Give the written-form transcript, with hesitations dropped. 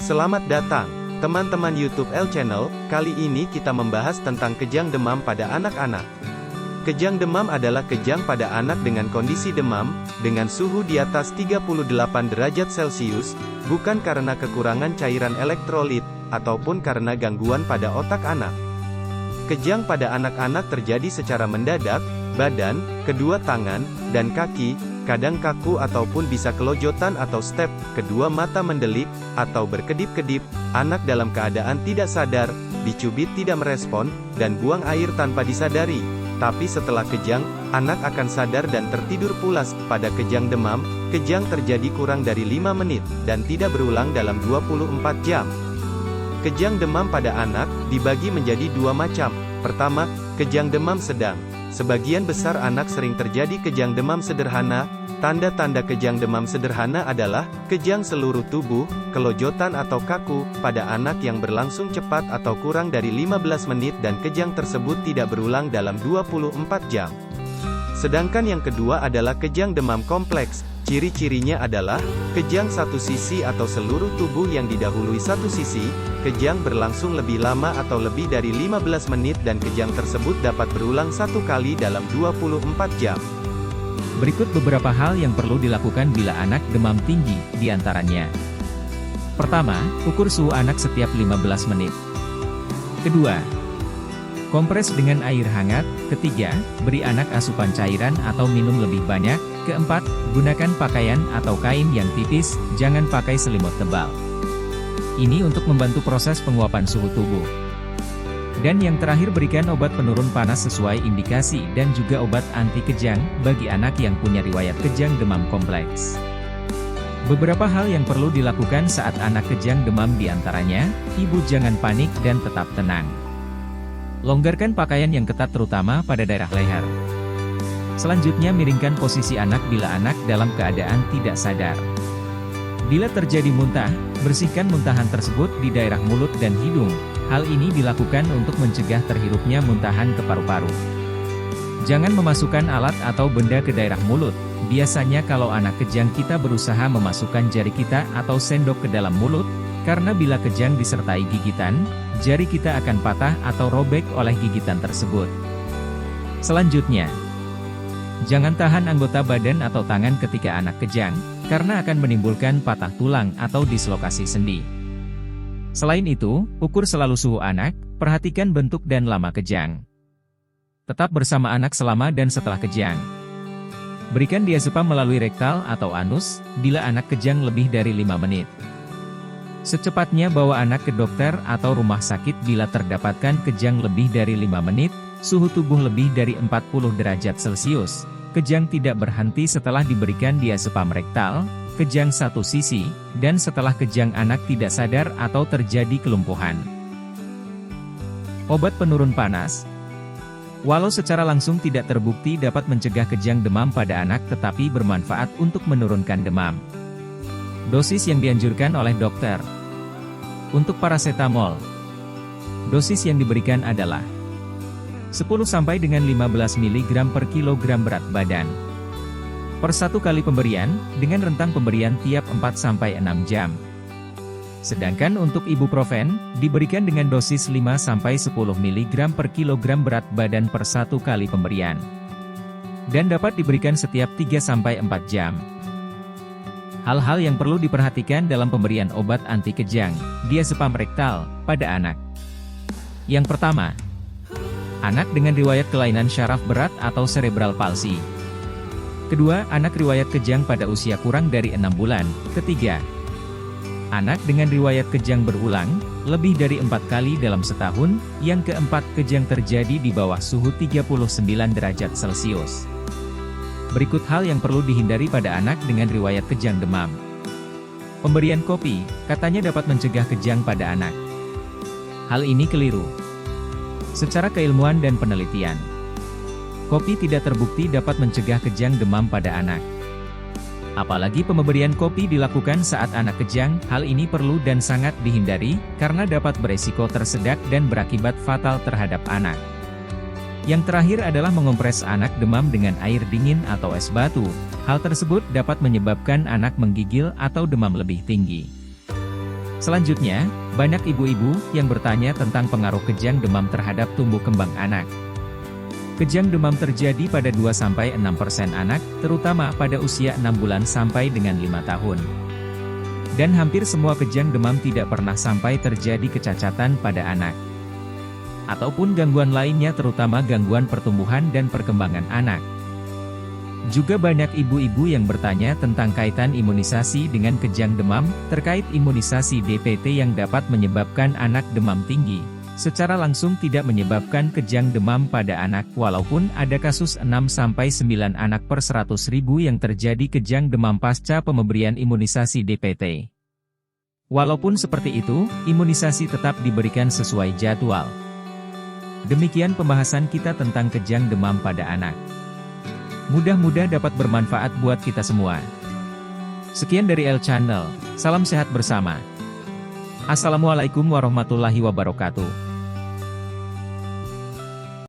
Selamat datang, teman-teman YouTube L Channel. Kali ini kita membahas tentang kejang demam pada anak-anak. Kejang demam adalah kejang pada anak dengan kondisi demam, dengan suhu di atas 38 derajat Celcius, bukan karena kekurangan cairan elektrolit, ataupun karena gangguan pada otak anak. Kejang pada anak-anak terjadi secara mendadak, badan, kedua tangan, dan kaki, kadang kaku ataupun bisa kelojotan atau step, kedua mata mendelik, atau berkedip-kedip, anak dalam keadaan tidak sadar, dicubit tidak merespon, dan buang air tanpa disadari. Tapi setelah kejang, anak akan sadar dan tertidur pulas. Pada kejang demam, kejang terjadi kurang dari 5 menit, dan tidak berulang dalam 24 jam. Kejang demam pada anak, dibagi menjadi dua macam. Pertama, kejang demam sedang. Sebagian besar anak sering terjadi kejang demam sederhana. Tanda-tanda kejang demam sederhana adalah, kejang seluruh tubuh, kelojotan atau kaku, pada anak yang berlangsung cepat atau kurang dari 15 menit dan kejang tersebut tidak berulang dalam 24 jam. Sedangkan yang kedua adalah kejang demam kompleks. Ciri-cirinya adalah, kejang satu sisi atau seluruh tubuh yang didahului satu sisi, kejang berlangsung lebih lama atau lebih dari 15 menit dan kejang tersebut dapat berulang satu kali dalam 24 jam. Berikut beberapa hal yang perlu dilakukan bila anak demam tinggi, diantaranya. Pertama, ukur suhu anak setiap 15 menit. Kedua, kompres dengan air hangat. Ketiga, beri anak asupan cairan atau minum lebih banyak. Keempat, gunakan pakaian atau kain yang tipis, jangan pakai selimut tebal. Ini untuk membantu proses penguapan suhu tubuh. Dan yang terakhir, berikan obat penurun panas sesuai indikasi dan juga obat anti kejang bagi anak yang punya riwayat kejang demam kompleks. Beberapa hal yang perlu dilakukan saat anak kejang demam diantaranya, ibu jangan panik dan tetap tenang. Longgarkan pakaian yang ketat terutama pada daerah leher. Selanjutnya, miringkan posisi anak bila anak dalam keadaan tidak sadar. Bila terjadi muntah, bersihkan muntahan tersebut di daerah mulut dan hidung. Hal ini dilakukan untuk mencegah terhirupnya muntahan ke paru-paru. Jangan memasukkan alat atau benda ke daerah mulut. Biasanya kalau anak kejang kita berusaha memasukkan jari kita atau sendok ke dalam mulut, karena bila kejang disertai gigitan, jari kita akan patah atau robek oleh gigitan tersebut. Selanjutnya, jangan tahan anggota badan atau tangan ketika anak kejang, karena akan menimbulkan patah tulang atau dislokasi sendi. Selain itu, ukur selalu suhu anak, perhatikan bentuk dan lama kejang. Tetap bersama anak selama dan setelah kejang. Berikan diazepam melalui rektal atau anus, bila anak kejang lebih dari 5 menit. Secepatnya bawa anak ke dokter atau rumah sakit bila terdapatkan kejang lebih dari 5 menit, suhu tubuh lebih dari 40 derajat Celcius, kejang tidak berhenti setelah diberikan diazepam rektal, kejang satu sisi, dan setelah kejang anak tidak sadar atau terjadi kelumpuhan. Obat penurun panas. Walau secara langsung tidak terbukti dapat mencegah kejang demam pada anak, tetapi bermanfaat untuk menurunkan demam. Dosis yang dianjurkan oleh dokter. Untuk paracetamol, dosis yang diberikan adalah 10 sampai dengan 15 mg per kilogram berat badan. Per 1 kali pemberian, dengan rentang pemberian tiap 4 sampai 6 jam. Sedangkan untuk ibuprofen, diberikan dengan dosis 5 sampai 10 mg per kilogram berat badan per 1 kali pemberian. Dan dapat diberikan setiap 3 sampai 4 jam. Hal-hal yang perlu diperhatikan dalam pemberian obat anti kejang, diazepam rektal, pada anak. Yang pertama, anak dengan riwayat kelainan syaraf berat atau cerebral palsy. Kedua, anak riwayat kejang pada usia kurang dari 6 bulan. Ketiga, anak dengan riwayat kejang berulang, lebih dari 4 kali dalam setahun. Yang keempat, kejang terjadi di bawah suhu 39 derajat Celcius. Berikut hal yang perlu dihindari pada anak dengan riwayat kejang demam. Pemberian kopi, katanya dapat mencegah kejang pada anak. Hal ini keliru. Secara keilmuan dan penelitian, kopi tidak terbukti dapat mencegah kejang demam pada anak. Apalagi pemberian kopi dilakukan saat anak kejang, hal ini perlu dan sangat dihindari, karena dapat beresiko tersedak dan berakibat fatal terhadap anak. Yang terakhir adalah mengompres anak demam dengan air dingin atau es batu. Hal tersebut dapat menyebabkan anak menggigil atau demam lebih tinggi. Selanjutnya, banyak ibu-ibu yang bertanya tentang pengaruh kejang demam terhadap tumbuh kembang anak. Kejang demam terjadi pada 2-6% anak, terutama pada usia 6 bulan sampai dengan 5 tahun. Dan hampir semua kejang demam tidak pernah sampai terjadi kecacatan pada anak. Ataupun gangguan lainnya terutama gangguan pertumbuhan dan perkembangan anak. Juga banyak ibu-ibu yang bertanya tentang kaitan imunisasi dengan kejang demam, terkait imunisasi DPT yang dapat menyebabkan anak demam tinggi. Secara langsung tidak menyebabkan kejang demam pada anak, walaupun ada kasus 6-9 anak per 100.000 yang terjadi kejang demam pasca pemberian imunisasi DPT. Walaupun seperti itu, imunisasi tetap diberikan sesuai jadwal. Demikian pembahasan kita tentang kejang demam pada anak. Mudah-mudahan dapat bermanfaat buat kita semua. Sekian dari El Channel, salam sehat bersama. Assalamualaikum warahmatullahi wabarakatuh.